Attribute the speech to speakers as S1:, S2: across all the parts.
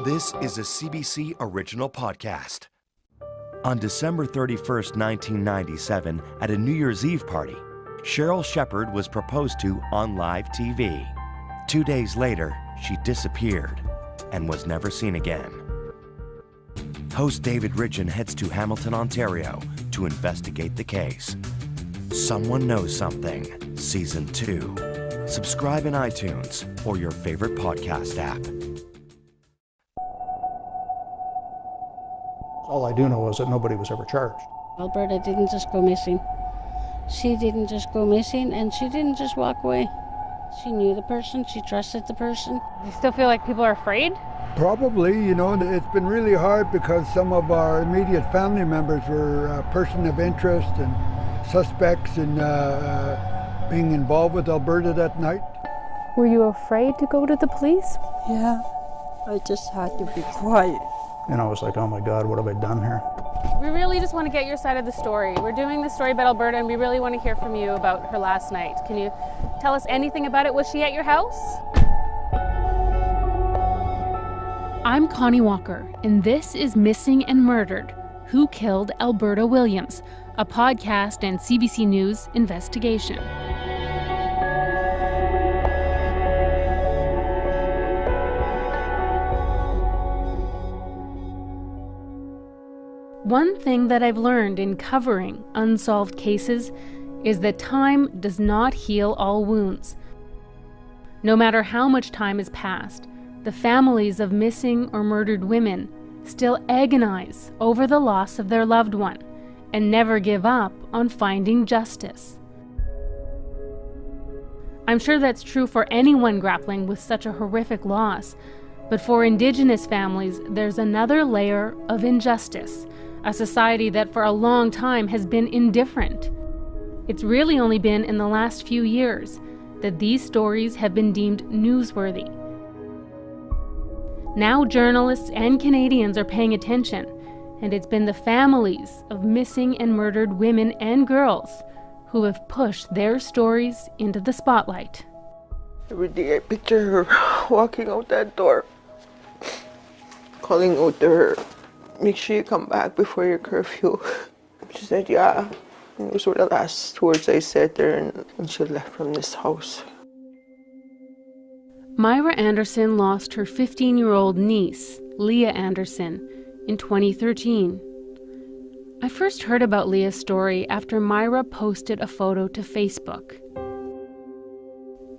S1: This is a CBC original podcast. On December 31st, 1997, at a New Year's Eve party, Cheryl Shepard was proposed to on live TV. 2 days later, she disappeared and was never seen again. Host David Ridgen heads to Hamilton, Ontario to investigate the case. Someone Knows Something, Season 2. Subscribe in iTunes or your favorite podcast app.
S2: All I do know is that nobody was ever charged.
S3: Alberta didn't just go missing. She didn't just go missing, and she didn't just walk away. She knew the person, she trusted the person.
S4: You still feel like people are afraid?
S5: Probably, it's been really hard because some of our immediate family members were a person of interest and suspects in being involved with Alberta that night.
S4: Were you afraid to go to the police?
S6: Yeah, I just had to be quiet.
S2: And I was like, oh my God, what have I done here?
S4: We really just want to get your side of the story. We're doing the story about Alberta, and we really want to hear from you about her last night. Can you tell us anything about it? Was she at your house? I'm Connie Walker, and this is Missing and Murdered: Who Killed Alberta Williams, a podcast and CBC News investigation. One thing that I've learned in covering unsolved cases is that time does not heal all wounds. No matter how much time has passed, the families of missing or murdered women still agonize over the loss of their loved one and never give up on finding justice. I'm sure that's true for anyone grappling with such a horrific loss, but for Indigenous families, there's another layer of injustice. A society that for a long time has been indifferent. It's really only been in the last few years that these stories have been deemed newsworthy. Now journalists and Canadians are paying attention, and it's been the families of missing and murdered women and girls who have pushed their stories into the spotlight.
S7: Every day I picture her walking out that door, calling out to her, "Make sure you come back before your curfew." She said, yeah. And those were the last words I said to her, and she left from this house.
S4: Myra Anderson lost her 15-year-old niece, Leah Anderson, in 2013. I first heard about Leah's story after Myra posted a photo to Facebook.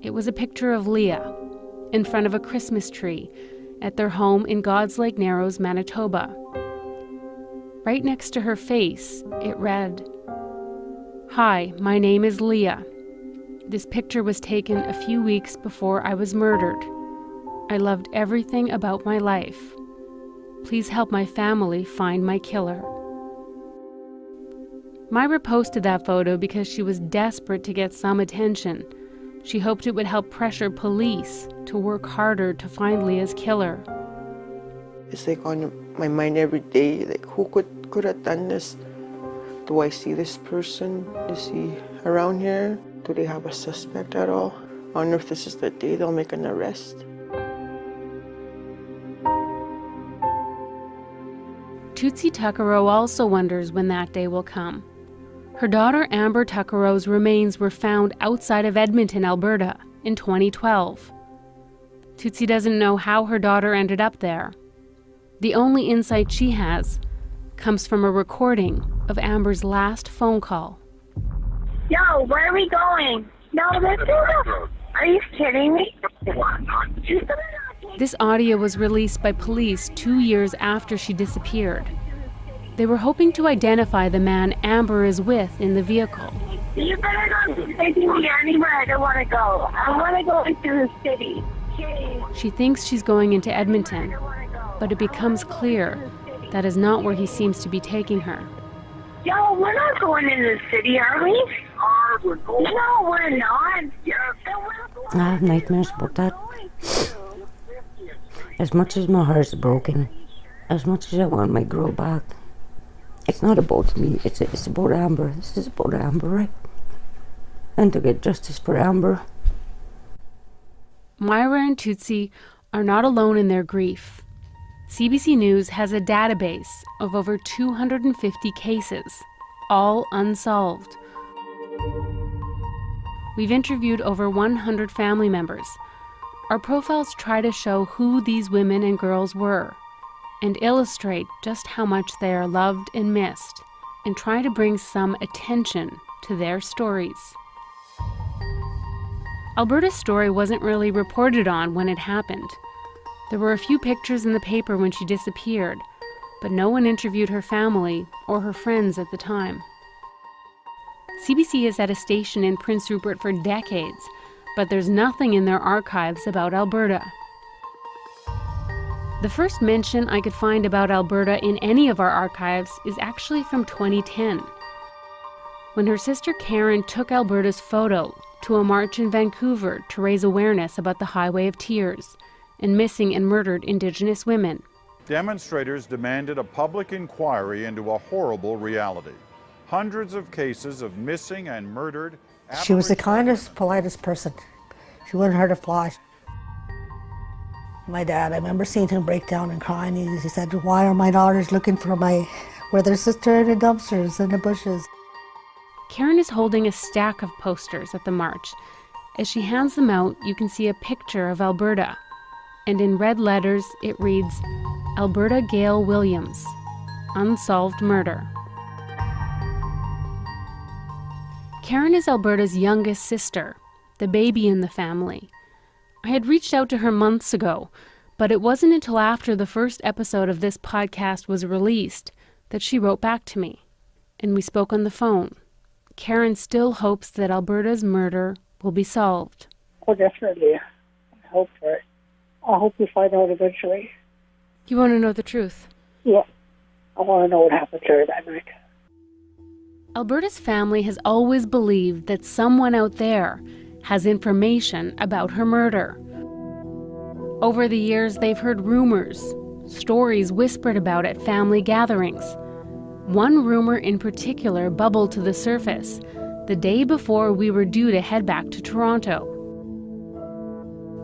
S4: It was a picture of Leah in front of a Christmas tree at their home in God's Lake Narrows, Manitoba. Right next to her face, it read, "Hi, my name is Leah. This picture was taken a few weeks before I was murdered. I loved everything about my life. Please help my family find my killer." Myra posted that photo because she was desperate to get some attention. She hoped it would help pressure police to work harder to find Leah's killer.
S7: It's like on my mind every day, like who could have done this? Do I see this person? Is he around here? Do they have a suspect at all? I wonder if this is the day they'll make an arrest.
S4: Tootsie Tuckerow also wonders when that day will come. Her daughter Amber Tuckerow's remains were found outside of Edmonton, Alberta, in 2012. Tootsie doesn't know how her daughter ended up there. The only insight she has comes from a recording of Amber's last phone call.
S8: Yo, where are we going? No, this is Are you kidding me?
S4: This audio was released by police 2 years after she disappeared. They were hoping to identify the man Amber is with in the vehicle.
S8: You better not be taking me anywhere I don't want to go. I want to go into the city.
S4: She thinks she's going into Edmonton, but it becomes clear that is not where he seems to be taking her.
S8: Yo, we're not going into the city, are we? No, we're not.
S6: I have nightmares about that. As much as my heart's broken, as much as I want my girl back, it's not about me, it's about Amber. This is about Amber, right? And to get justice for Amber.
S4: Myra and Tootsie are not alone in their grief. CBC News has a database of over 250 cases, all unsolved. We've interviewed over 100 family members. Our profiles try to show who these women and girls were and illustrate just how much they are loved and missed, and try to bring some attention to their stories. Alberta's story wasn't really reported on when it happened. There were a few pictures in the paper when she disappeared, but no one interviewed her family or her friends at the time. CBC has had a station in Prince Rupert for decades, but there's nothing in their archives about Alberta. The first mention I could find about Alberta in any of our archives is actually from 2010, when her sister Karen took Alberta's photo to a march in Vancouver to raise awareness about the Highway of Tears and missing and murdered Indigenous women.
S9: Demonstrators demanded a public inquiry into a horrible reality. Hundreds of cases of missing and murdered.
S10: She was the kindest, politest person. She wouldn't hurt a fly. My dad, I remember seeing him break down and crying. He said, "Why are my daughters looking for their sister in the dumpsters in the bushes?"
S4: Karen is holding a stack of posters at the march. As she hands them out, you can see a picture of Alberta. And in red letters, it reads, Alberta Gail Williams, Unsolved Murder. Karen is Alberta's youngest sister, the baby in the family. I had reached out to her months ago, but it wasn't until after the first episode of this podcast was released that she wrote back to me, and we spoke on the phone. Karen still hopes that Alberta's murder will be solved.
S11: Oh, definitely. I hope for it. I hope we find out eventually.
S4: You want to know the truth?
S11: Yeah. I want to know what happened to her that night.
S4: Alberta's family has always believed that someone out there has information about her murder. Over the years, they've heard rumors, stories whispered about at family gatherings. One rumor in particular bubbled to the surface the day before we were due to head back to Toronto.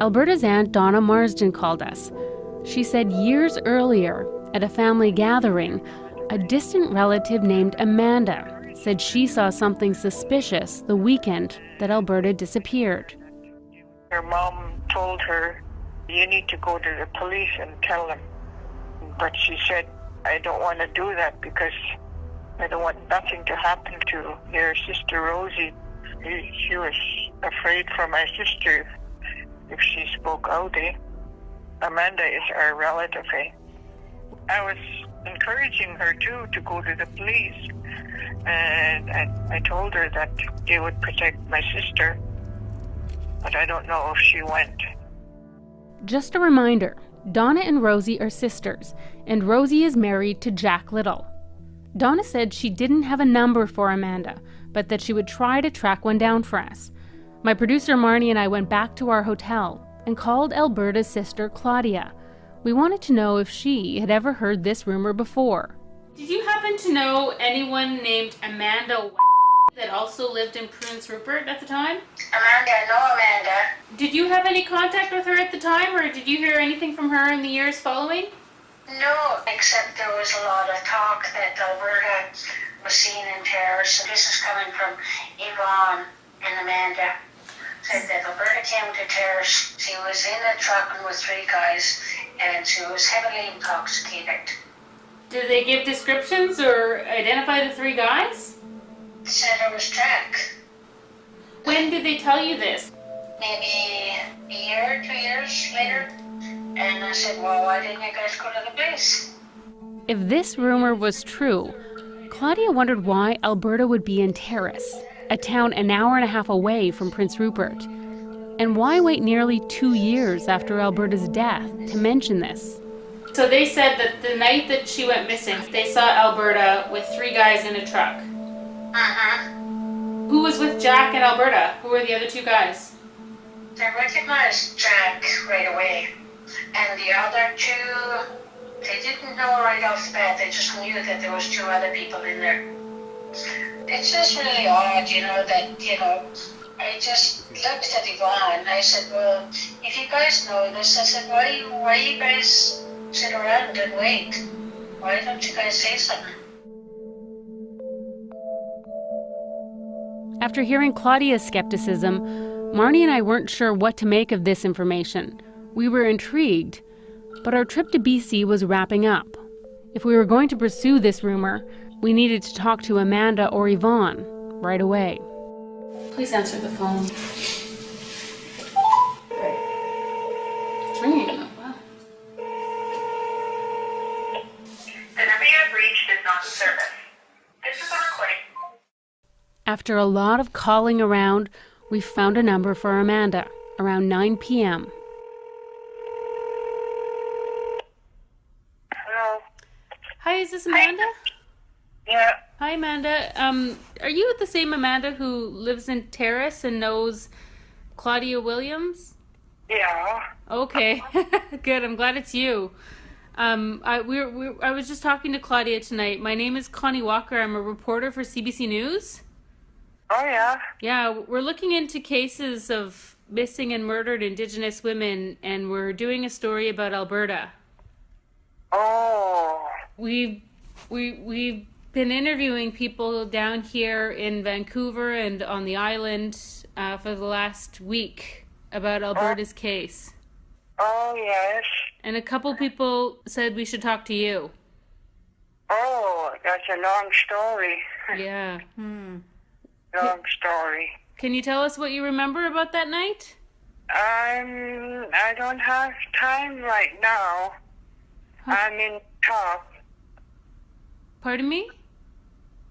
S4: Alberta's aunt Donna Marsden called us. She said years earlier, at a family gathering, a distant relative named Amanda said she saw something suspicious the weekend that Alberta disappeared.
S8: Her mom told her, "You need to go to the police and tell them." But she said, "I don't want to do that because I don't want nothing to happen to your sister Rosie." She was afraid for my sister if she spoke out. Amanda is our relative. I was encouraging her too to go to the police, and I told her that they would protect my sister, but I don't know if she went.
S4: Just a reminder, Donna and Rosie are sisters, and Rosie is married to Jack Little. Donna said she didn't have a number for Amanda, but that she would try to track one down for us. My producer Marnie and I went back to our hotel and called Alberta's sister Claudia. We wanted to know if she had ever heard this rumor before. Did you happen to know anyone named Amanda that also lived in Prince Rupert at the time?
S8: Amanda, I know Amanda.
S4: Did you have any contact with her at the time, or did you hear anything from her in the years following?
S8: No, except there was a lot of talk that Alberta was seen in terrace. This is coming from Yvonne and Amanda. Said that Alberta came to terrace. She was in a truck with 3 guys, and she was heavily intoxicated.
S4: Did they give descriptions or identify the 3 guys?
S8: Said it was Jack.
S4: When did they tell you this?
S8: Maybe a year, 2 years later. And I said, well, why didn't you guys go to the base?
S4: If this rumor was true, Claudia wondered why Alberta would be in Terrace, a town an hour and a half away from Prince Rupert. And why wait nearly 2 years after Alberta's death to mention this? So they said that the night that she went missing, they saw Alberta with 3 guys in a truck. Who was with Jack and Alberta? Who were the other 2 guys?
S8: They recognized Jack right away. And the other 2, they didn't know right off the bat. They just knew that there was 2 other people in there. It's just really odd, that, I just looked at Yvonne and I said, well, if you guys know this, I said, why are you guys
S12: sit around and wait. Why don't you guys say something?
S4: After hearing Claudia's skepticism, Marnie and I weren't sure what to make of this information. We were intrigued, but our trip to BC was wrapping up. If we were going to pursue this rumor, we needed to talk to Amanda or Yvonne right away. Please answer the phone. It's ringing. Wow.
S8: The number you have reached is not in service. This is a recording.
S4: After a lot of calling around, we found a number for Amanda around 9 p.m.
S8: Hello.
S4: Hi, is this Amanda?
S8: Yeah.
S4: Hi, Amanda. Are you the same Amanda who lives in Terrace and knows Claudia Williams?
S8: Yeah.
S4: Okay, good. I'm glad it's you. I was just talking to Claudia tonight. My name is Connie Walker. I'm a reporter for CBC News.
S8: Oh, yeah?
S4: Yeah, we're looking into cases of missing and murdered Indigenous women, and we're doing a story about Alberta.
S8: Oh.
S4: We've been interviewing people down here in Vancouver and on the island for the last week about Alberta's case.
S8: Oh, yes.
S4: And a couple people said we should talk to you.
S8: Oh, that's a long story.
S4: Yeah.
S8: Long story.
S4: Can you tell us what you remember about that night?
S8: I don't have time right now. I'm in talk.
S4: Pardon me?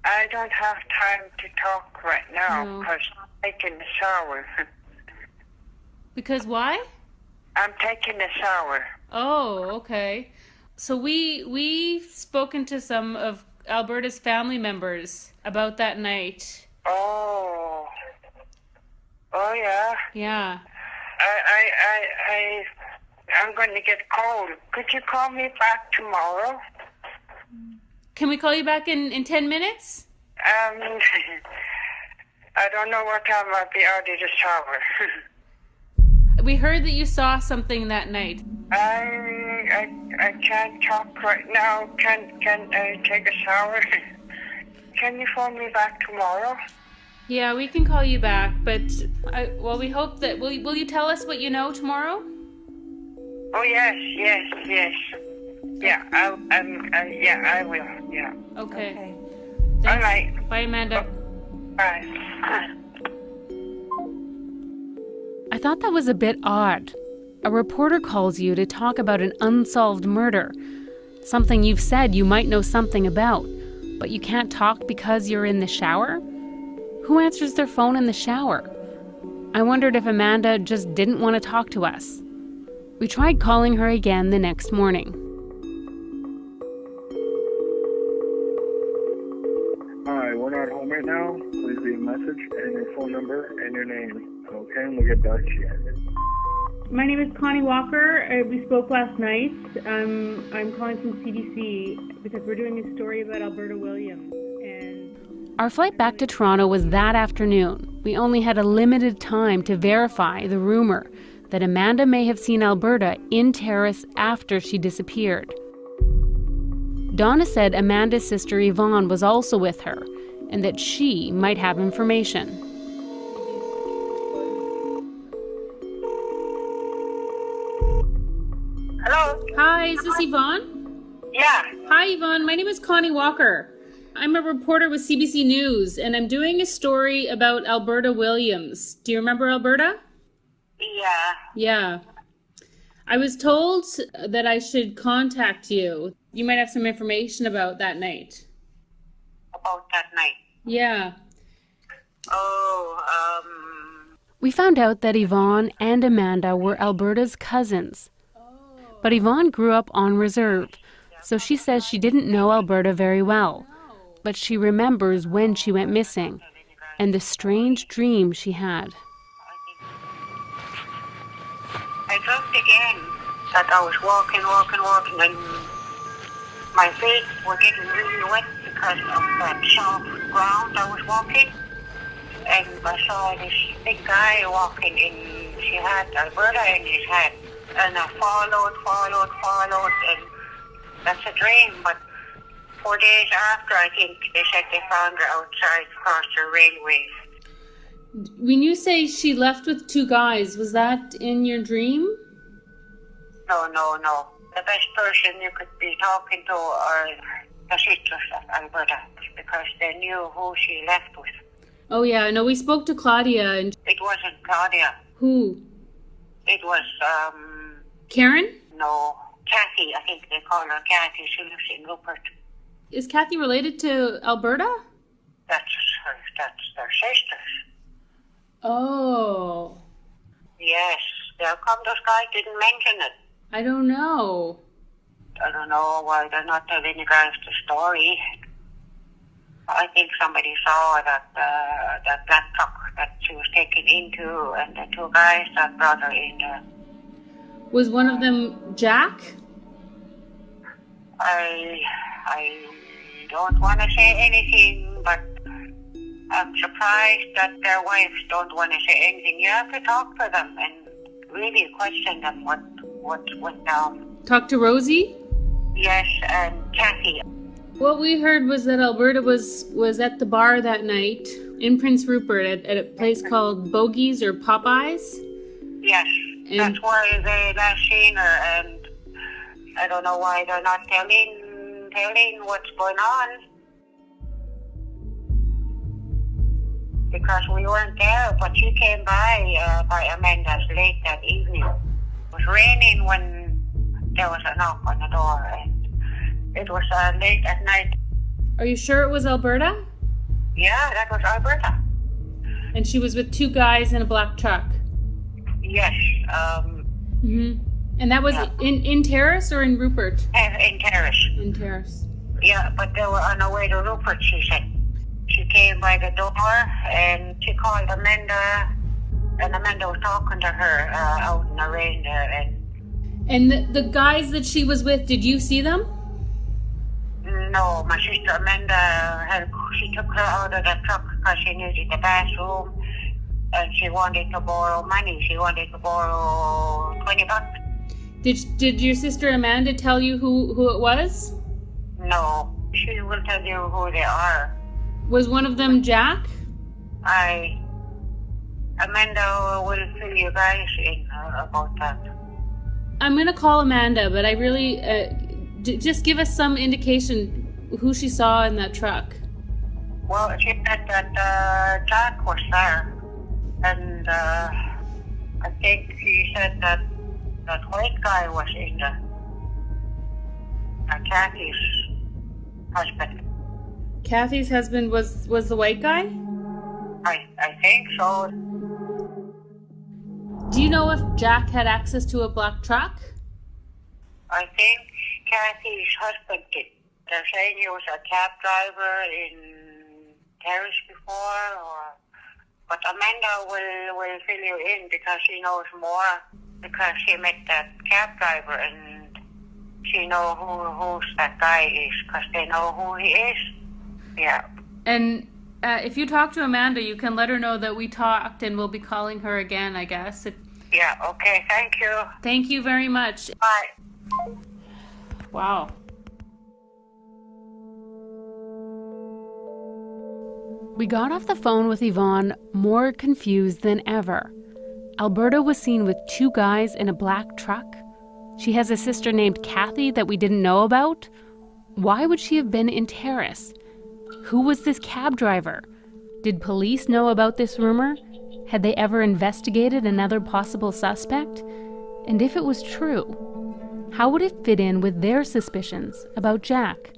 S8: I don't have time to talk right now because I'm taking a shower.
S4: Because why?
S8: I'm taking a shower.
S4: Oh, okay. So we've spoken to some of Alberta's family members about that night.
S8: Oh. Oh, yeah?
S4: Yeah.
S8: I'm going to get cold. Could you call me back tomorrow?
S4: Can we call you back in 10 minutes?
S8: I don't know what time I'll be out of the shower.
S4: We heard that you saw something that night.
S8: I can't talk right now. Can I take a shower? Can you phone me back tomorrow?
S4: Yeah, we can call you back, but we hope that will you tell us what you know tomorrow?
S8: Oh yes. Yeah, I will. Yeah.
S4: Okay.
S8: Thanks. All right.
S4: Bye, Amanda.
S8: Bye.
S4: I thought that was a bit odd. A reporter calls you to talk about an unsolved murder, something you've said you might know something about, but you can't talk because you're in the shower? Who answers their phone in the shower? I wondered if Amanda just didn't want to talk to us. We tried calling her again the next morning.
S13: Hi, we're not home right now. Please leave a message and your phone number and your name. Okay, and we'll get back to you.
S4: My name is Connie Walker. We spoke last night. I'm calling from CBC because we're doing a story about Alberta Williams. Our flight back to Toronto was that afternoon. We only had a limited time to verify the rumor that Amanda may have seen Alberta in Terrace after she disappeared. Donna said Amanda's sister Yvonne was also with her and that she might have information.
S8: Hello?
S4: Hi, is this Yvonne?
S8: Yeah.
S4: Hi, Yvonne. My name is Connie Walker. I'm a reporter with CBC News, and I'm doing a story about Alberta Williams. Do you remember Alberta?
S8: Yeah.
S4: Yeah. I was told that I should contact you. You might have some information about that night.
S8: About that night?
S4: Yeah.
S8: Oh,
S4: We found out that Yvonne and Amanda were Alberta's cousins. But Yvonne grew up on reserve, so she says she didn't know Alberta very well. But she remembers when she went missing and the strange dream she had.
S8: I dreamt again that I was walking, and my feet were getting really wet because of that soft ground I was walking. And I saw this big guy walking in, he had Alberta in his hand. And I followed, and that's a dream. But 4 days after, I think, they said they found her outside across the railway.
S4: When you say she left with 2 guys, was that in your dream?
S8: No. The best person you could be talking to are the sisters of Alberta, because they knew who she left with.
S4: Oh yeah, no, we spoke to Claudia and...
S8: It wasn't Claudia.
S4: Who?
S8: It was,
S4: Karen?
S8: No, Kathy. I think they call her Kathy. She lives in Rupert.
S4: Is Kathy related to Alberta?
S8: That's their sisters.
S4: Oh.
S8: Yes. How come those guys didn't mention it?
S4: I don't know.
S8: I don't know why they're not telling you guys the story. I think somebody saw that black truck that she was taken into, and the 2 guys that brought her in there.
S4: Was one of them Jack?
S8: I don't want to say anything, but I'm surprised that their wives don't want to say anything. You have to talk to them and really question them what went down.
S4: Talk to Rosie?
S8: Yes, and Kathy.
S4: What we heard was that Alberta was at the bar that night in Prince Rupert at a place called Bogey's or Popeyes.
S8: Yes, and that's where they last seen her, and I don't know why they're not telling what's going on. Because we weren't there, but she came by Amanda's late that evening. It was raining when there was a knock on the door, and it was late at night.
S4: Are you sure it was Alberta?
S8: Yeah, that was Alberta.
S4: And she was with 2 guys in a black truck?
S8: Yes.
S4: And that was in Terrace or in Rupert?
S8: In Terrace.
S4: In Terrace.
S8: Yeah, but they were on the way to Rupert, she said. She came by the door and she called Amanda, and Amanda was talking to her out in the rain there.
S4: And the guys that she was with, did you see them?
S8: No, my sister Amanda, she took her out of the truck because she needed the bathroom, and she wanted to borrow money. She wanted to borrow $20.
S4: Did your sister Amanda tell you who it was?
S8: No, she will tell you who they are.
S4: Was one of them Jack?
S8: Amanda will fill you guys in about that.
S4: I'm going to call Amanda, but I really... just give us some indication who she saw in that truck.
S8: Well, she said that Jack was there. And I think she said that white guy was in there. Kathy's husband.
S4: Kathy's husband was the white guy?
S8: I think so.
S4: Do you know if Jack had access to a black truck?
S8: I think Kathy's husband did. They're saying he was a cab driver in Terrace before, but Amanda will fill you in because she knows more, because she met that cab driver and she knows who that guy is, because they know who he is. Yeah.
S4: And if you talk to Amanda, you can let her know that we talked, and we'll be calling her again, I guess.
S8: Yeah, okay, thank you.
S4: Thank you very much.
S8: Bye.
S4: Wow. We got off the phone with Yvonne more confused than ever. Alberta was seen with 2 guys in a black truck. She has a sister named Kathy that we didn't know about. Why would she have been in Terrace? Who was this cab driver? Did police know about this rumor? Had they ever investigated another possible suspect? And if it was true, how would it fit in with their suspicions about Jack?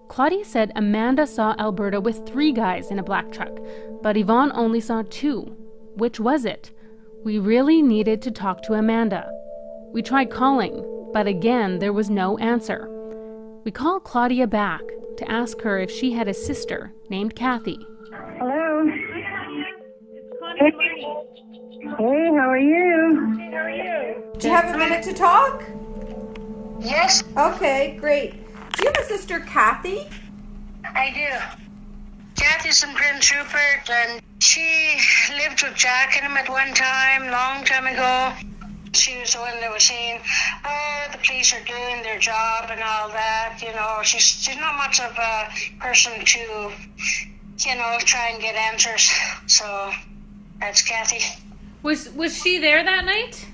S4: Claudia said Amanda saw Alberta with 3 guys in a black truck, but Yvonne only saw 2. Which was it? We really needed to talk to Amanda. We tried calling, but again, there was no answer. We called Claudia back to ask her if she had a sister named Kathy.
S11: Hello.
S4: It's Connie.
S11: Hey, how are you?
S14: How are you? Do you have a minute to talk?
S12: Yes.
S14: Okay, great. Do you have a sister, Kathy?
S12: I do. Kathy's from Prince Rupert, and she lived with Jack and him at one time, long time ago. She was the one that was saying, oh, the police are doing their job and all that. You know, she's not much of a person to, you know, try and get answers. So that's Kathy.
S4: Was she there that night?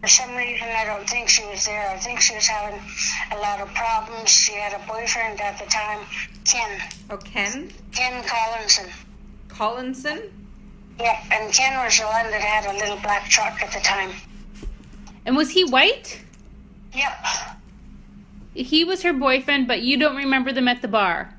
S12: For some reason, I don't think she was there. I think she was having a lot of problems. She had a boyfriend at the time, Ken.
S14: Oh, Ken?
S12: Ken Collinson.
S14: Collinson?
S12: Yep, and Ken was the one that had a little black truck at the time.
S4: And was he white?
S12: Yep.
S4: He was her boyfriend, but you don't remember them at the bar?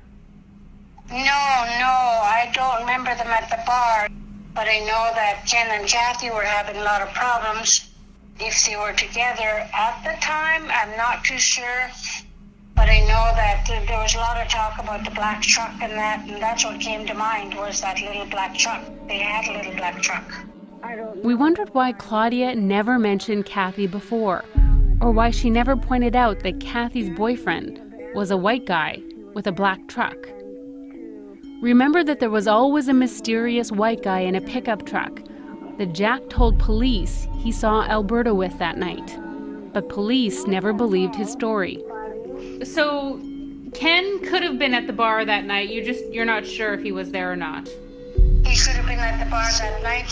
S12: No, I don't remember them at the bar. But I know that Ken and Kathy were having a lot of problems. If they were together at the time, I'm not too sure. But I know that there was a lot of talk about the black truck and that's what came to mind, was that little black truck. They had a little black truck.
S4: We wondered why Claudia never mentioned Kathy before, or why she never pointed out that Kathy's boyfriend was a white guy with a black truck. Remember that there was always a mysterious white guy in a pickup truck that Jack told police he saw Alberta with that night, but police never believed his story. So Ken could have been at the bar that night, you're not sure if he was there or not?
S12: He could have been at the bar that night.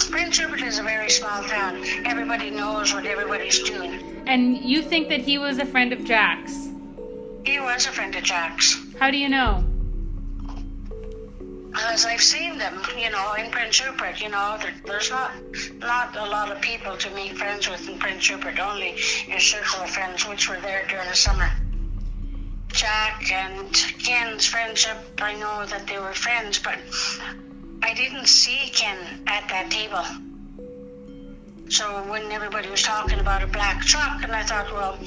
S12: Prince Rupert is a very small town. Everybody knows what everybody's doing.
S4: And you think that he was a friend of Jack's?
S12: He was a friend of Jack's.
S4: How do you know?
S12: Because I've seen them, you know, in Prince Rupert, you know, there's not a lot of people to make friends with in Prince Rupert, only your circle of friends, which were there during the summer. Jack and Ken's friendship, I know that they were friends, but I didn't see Ken at that table. So when everybody was talking about a black truck, and I thought, well,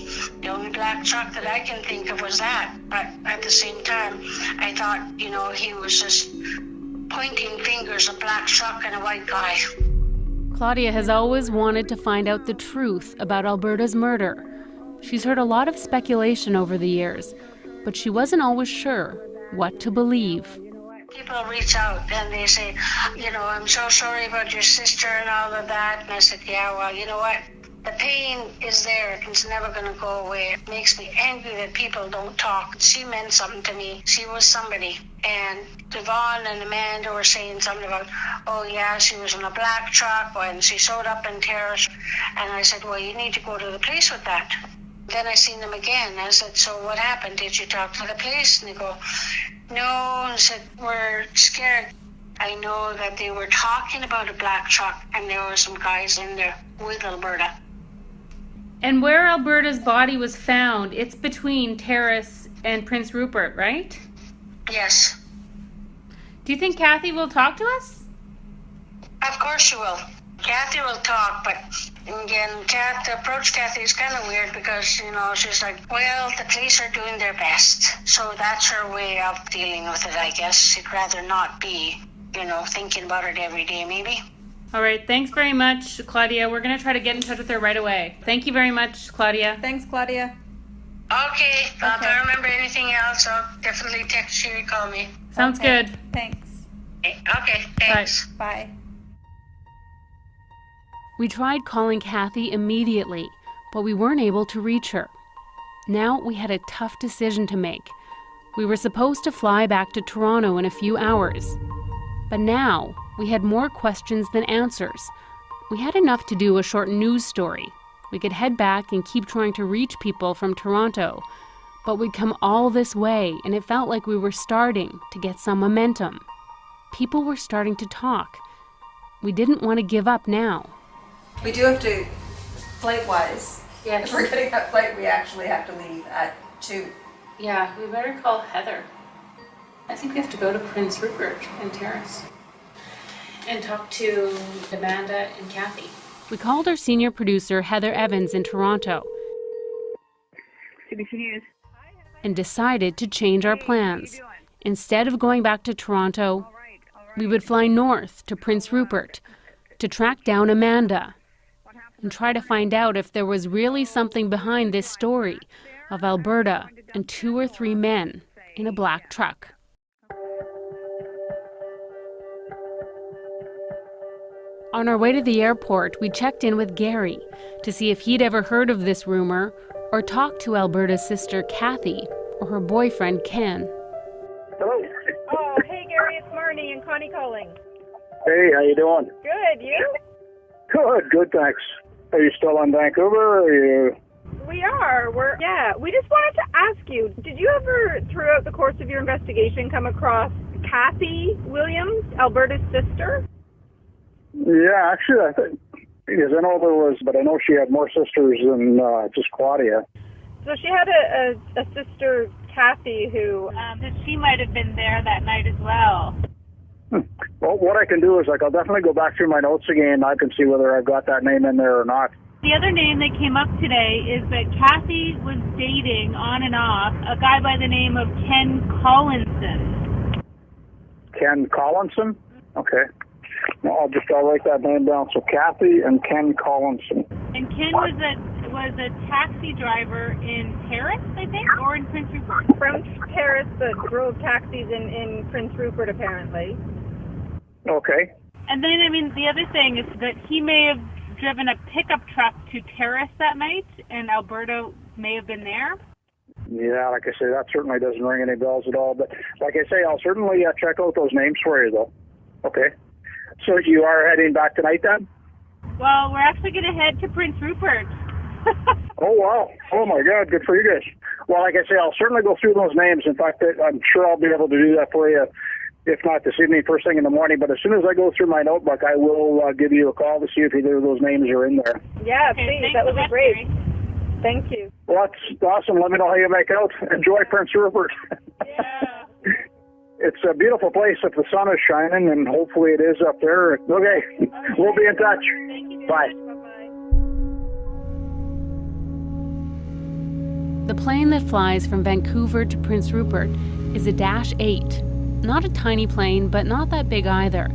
S12: the only black truck that I can think of was that. But at the same time, I thought, you know, he was just pointing fingers, a black truck and a white guy.
S4: Claudia has always wanted to find out the truth about Alberta's murder. She's heard a lot of speculation over the years, but she wasn't always sure what to believe.
S12: People reach out and they say, you know, I'm so sorry about your sister and all of that. And I said, yeah, well, you know what? The pain is there. It's never going to go away. It makes me angry that people don't talk. She meant something to me. She was somebody. And Devon and Amanda were saying something about, oh, yeah, she was in a black truck and she showed up in Terrace. And I said, well, you need to go to the police with that. Then I seen them again. I said, so what happened? Did you talk to the police? And they go, no. And I said, we're scared. I know that they were talking about a black truck and there were some guys in there with Alberta.
S4: And where Alberta's body was found, it's between Terrace and Prince Rupert, right?
S12: Yes.
S4: Do you think Kathy will talk to us?
S12: Of course she will. Kathy will talk, but again, to approach Kathy is kind of weird because, you know, she's like, well, the police are doing their best. So that's her way of dealing with it, I guess. She'd rather not be, you know, thinking about it every day, maybe.
S4: All right, thanks very much, Claudia. We're going to try to get in touch with her right away. Thank you very much, Claudia.
S14: Thanks, Claudia.
S12: Okay. If I remember anything else, I'll definitely text you or call me.
S4: Sounds good.
S14: Thanks.
S12: Okay, thanks.
S14: Bye.
S4: We tried calling Kathy immediately, but we weren't able to reach her. Now we had a tough decision to make. We were supposed to fly back to Toronto in a few hours. But now we had more questions than answers. We had enough to do a short news story. We could head back and keep trying to reach people from Toronto. But we'd come all this way, and it felt like we were starting to get some momentum. People were starting to talk. We didn't want to give up now.
S14: We do have to, flight-wise,
S4: Yes.
S14: if we're getting that flight, we actually have to leave at 2.
S4: Yeah, we better call Heather. I think we have to go to Prince Rupert and Terrace and talk to Amanda and Kathy. We called our senior producer, Heather Evans, in Toronto
S15: CBC News.
S4: and decided to change our plans. Instead of going back to Toronto, we would fly north to Prince Rupert to track down Amanda and try to find out if there was really something behind this story of Alberta and 2 or 3 men in a black truck. On our way to the airport, we checked in with Gary to see if he'd ever heard of this rumor or talked to Alberta's sister Kathy or her boyfriend Ken.
S11: Hello.
S15: Oh, hey Gary, it's Marnie and Connie calling.
S11: Hey, how you doing?
S15: Good, you?
S11: Good, thanks. Are you still in Vancouver, or are you...
S15: We are. We just wanted to ask you, did you ever, throughout the course of your investigation, come across Kathy Williams, Alberta's sister?
S11: Yeah, actually, I think, because I know there was, but I know she had more sisters than just Claudia.
S15: So she had a sister, Kathy, who...
S4: she might have been there that night as well.
S11: Well, what I can do is, I'll definitely go back through my notes again. I can see whether I've got that name in there or not.
S4: The other name that came up today is that Kathy was dating, on and off, a guy by the name of Ken Collinson.
S11: Ken Collinson? Okay. Well, I'll write that name down. So Kathy and Ken Collinson.
S4: And Ken was a taxi driver in Paris, I think, or in Prince Rupert?
S15: From Paris, that drove taxis in Prince Rupert, apparently.
S11: Okay.
S4: And then, the other thing is that he may have driven a pickup truck to Paris that night, and Alberta may have been there.
S11: Yeah, like I say, that certainly doesn't ring any bells at all. But like I say, I'll certainly check out those names for you, though. Okay. So you are heading back tonight, then?
S4: Well, we're actually going to head to Prince Rupert.
S11: Oh, wow. Oh, my God. Good for you guys. Well, like I say, I'll certainly go through those names. In fact, I'm sure I'll be able to do that for you, if not this evening, first thing in the morning. But as soon as I go through my notebook, I will give you a call to see if either of those names are in there.
S15: Yeah, please. That would be great. Thank you.
S11: Well, that's awesome. Let me know how you make out. Enjoy Prince Rupert.
S4: Yeah.
S11: It's a beautiful place if the sun is shining, and hopefully it is up there. Okay. We'll be in touch.
S4: Thank you.
S11: Bye.
S4: The plane that flies from Vancouver to Prince Rupert is a Dash 8. Not a tiny plane, but not that big either.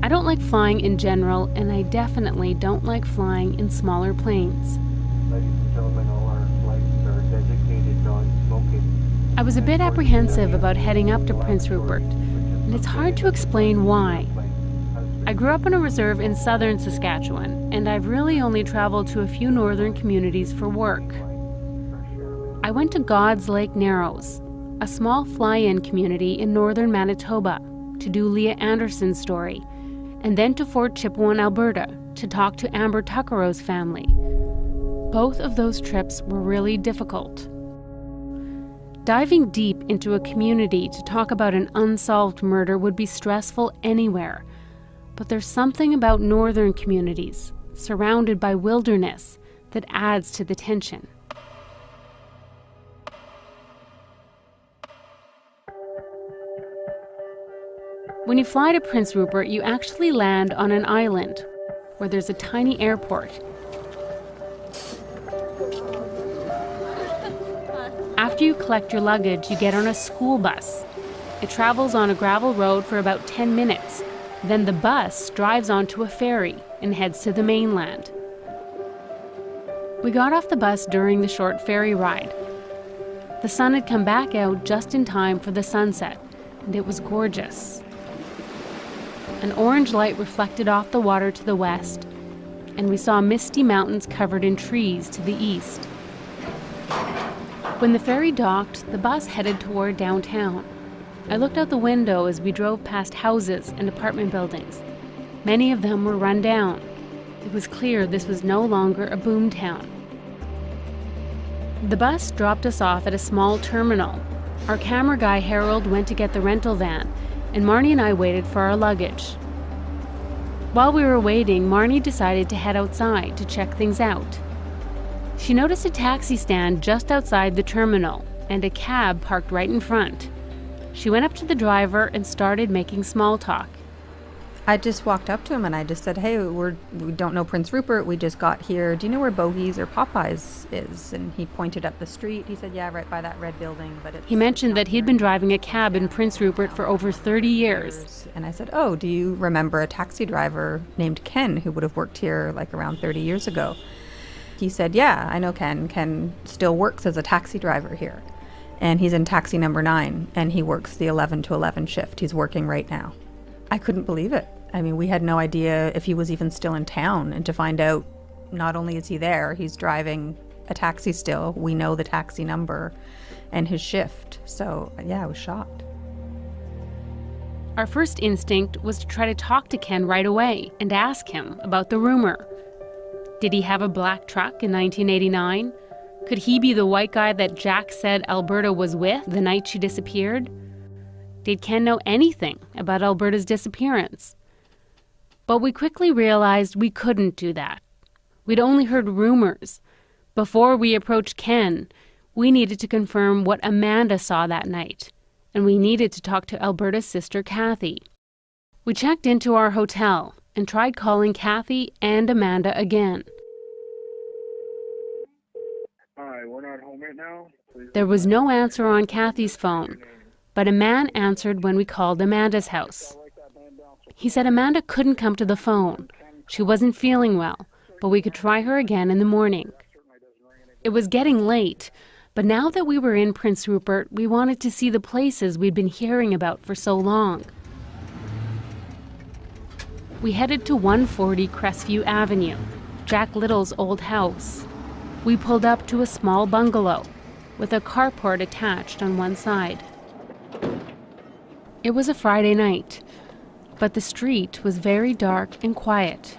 S4: I don't like flying in general, and I definitely don't like flying in smaller planes.
S16: Ladies and gentlemen, all our flights are designated non-smoking.
S4: I was a bit apprehensive about heading up to Prince Rupert, and it's hard to explain why. I grew up in a reserve in southern Saskatchewan, and I've really only traveled to a few northern communities for work. I went to God's Lake Narrows, a small fly-in community in northern Manitoba, to do Leah Anderson's story, and then to Fort Chipewyan, Alberta, to talk to Amber Tuckerow's family. Both of those trips were really difficult. Diving deep into a community to talk about an unsolved murder would be stressful anywhere, but there's something about northern communities, surrounded by wilderness, that adds to the tension. When you fly to Prince Rupert, you actually land on an island where there's a tiny airport. After you collect your luggage, you get on a school bus. It travels on a gravel road for about 10 minutes. Then the bus drives onto a ferry and heads to the mainland. We got off the bus during the short ferry ride. The sun had come back out just in time for the sunset, and it was gorgeous. An orange light reflected off the water to the west, and we saw misty mountains covered in trees to the east. When the ferry docked, the bus headed toward downtown. I looked out the window as we drove past houses and apartment buildings. Many of them were run down. It was clear this was no longer a boom town. The bus dropped us off at a small terminal. Our camera guy Harold went to get the rental van, and Marnie and I waited for our luggage. While we were waiting, Marnie decided to head outside to check things out. She noticed a taxi stand just outside the terminal and a cab parked right in front. She went up to the driver and started making small talk.
S17: I just walked up to him and I just said, hey, we don't know Prince Rupert. We just got here. Do you know where Bogey's or Popeye's is? And he pointed up the street. He said, yeah, right by that red building. But
S4: he mentioned that he'd been driving a cab in Prince Rupert for over 30 years.
S17: And I said, oh, do you remember a taxi driver named Ken who would have worked here like around 30 years ago? He said, yeah, I know Ken. Ken still works as a taxi driver here. And he's in taxi number 9, and he works the 11 to 11 shift. He's working right now. I couldn't believe it. I mean, we had no idea if he was even still in town, and to find out not only is he there, he's driving a taxi still. We know the taxi number and his shift. So, yeah, I was shocked.
S4: Our first instinct was to try to talk to Ken right away and ask him about the rumor. Did he have a black truck in 1989? Could he be the white guy that Jack said Alberta was with the night she disappeared? Did Ken know anything about Alberta's disappearance? But we quickly realized we couldn't do that. We'd only heard rumors. Before we approached Ken, we needed to confirm what Amanda saw that night, and we needed to talk to Alberta's sister Kathy. We checked into our hotel and tried calling Kathy and Amanda again.
S13: Hi, we're not home right now. Please.
S4: There was no answer on Kathy's phone, but a man answered when we called Amanda's house. He said Amanda couldn't come to the phone. She wasn't feeling well, but we could try her again in the morning. It was getting late, but now that we were in Prince Rupert, we wanted to see the places we'd been hearing about for so long. We headed to 140 Crestview Avenue, Jack Little's old house. We pulled up to a small bungalow with a carport attached on one side. It was a Friday night, but the street was very dark and quiet.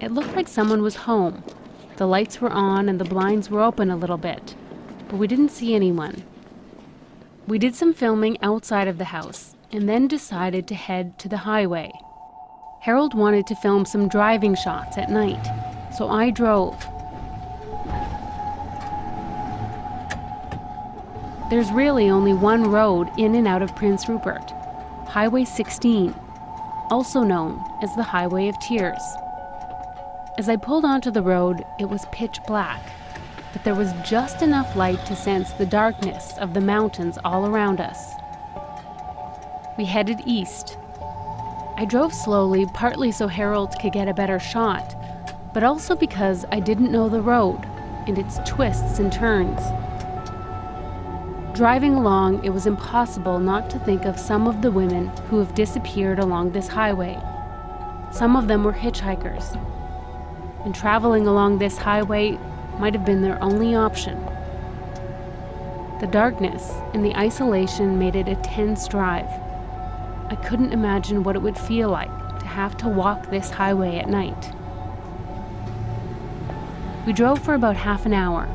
S4: It looked like someone was home. The lights were on and the blinds were open a little bit, but we didn't see anyone. We did some filming outside of the house and then decided to head to the highway. Harold wanted to film some driving shots at night, so I drove. There's really only one road in and out of Prince Rupert, Highway 16, also known as the Highway of Tears. As I pulled onto the road, it was pitch black, but there was just enough light to sense the darkness of the mountains all around us. We headed east. I drove slowly, partly so Harold could get a better shot, but also because I didn't know the road and its twists and turns. Driving along, it was impossible not to think of some of the women who have disappeared along this highway. Some of them were hitchhikers, and traveling along this highway might have been their only option. The darkness and the isolation made it a tense drive. I couldn't imagine what it would feel like to have to walk this highway at night. We drove for about half an hour.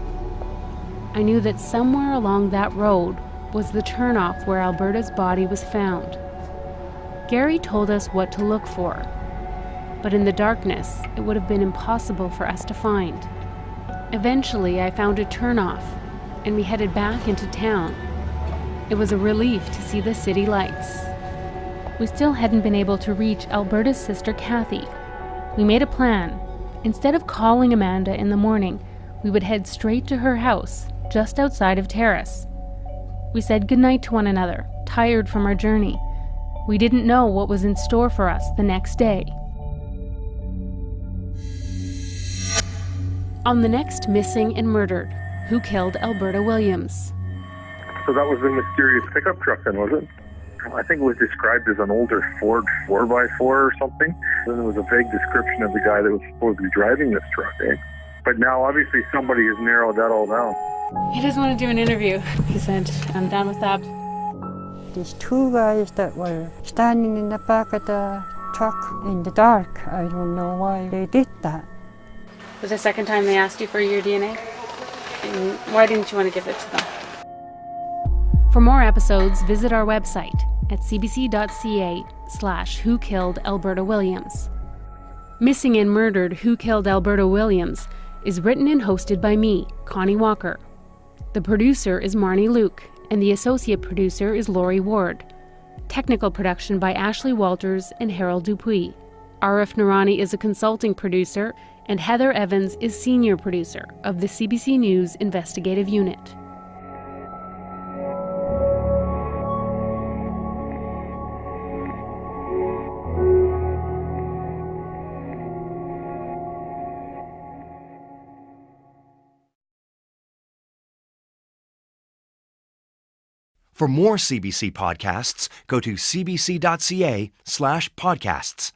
S4: I knew that somewhere along that road was the turnoff where Alberta's body was found. Gary told us what to look for, but in the darkness, it would have been impossible for us to find. Eventually, I found a turnoff, and we headed back into town. It was a relief to see the city lights. We still hadn't been able to reach Alberta's sister Kathy. We made a plan. Instead of calling Amanda in the morning, we would head straight to her house, just outside of Terrace. We said goodnight to one another, tired from our journey. We didn't know what was in store for us the next day. On the next Missing and Murdered, Who Killed Alberta Williams?
S13: So that was the mysterious pickup truck then, was it? I think it was described as an older Ford 4x4 or something. Then there was a vague description of the guy that was supposedly driving this truck, eh? But now obviously somebody has narrowed that all down.
S4: He doesn't want to do an interview. He said, I'm done with that.
S18: These two guys that were standing in the back of the truck in the dark, I don't know why they did that.
S4: Was the second time they asked you for your DNA? And why didn't you want to give it to them? For more episodes, visit our website at cbc.ca/Who Killed Alberta Williams. Missing and Murdered, Who Killed Alberta Williams is written and hosted by me, Connie Walker. The producer is Marnie Luke, and the associate producer is Laurie Ward. Technical production by Ashley Walters and Harold Dupuis. Arif Noorani is a consulting producer, and Heather Evans is senior producer of the CBC News Investigative Unit.
S1: For more CBC podcasts, go to cbc.ca/podcasts.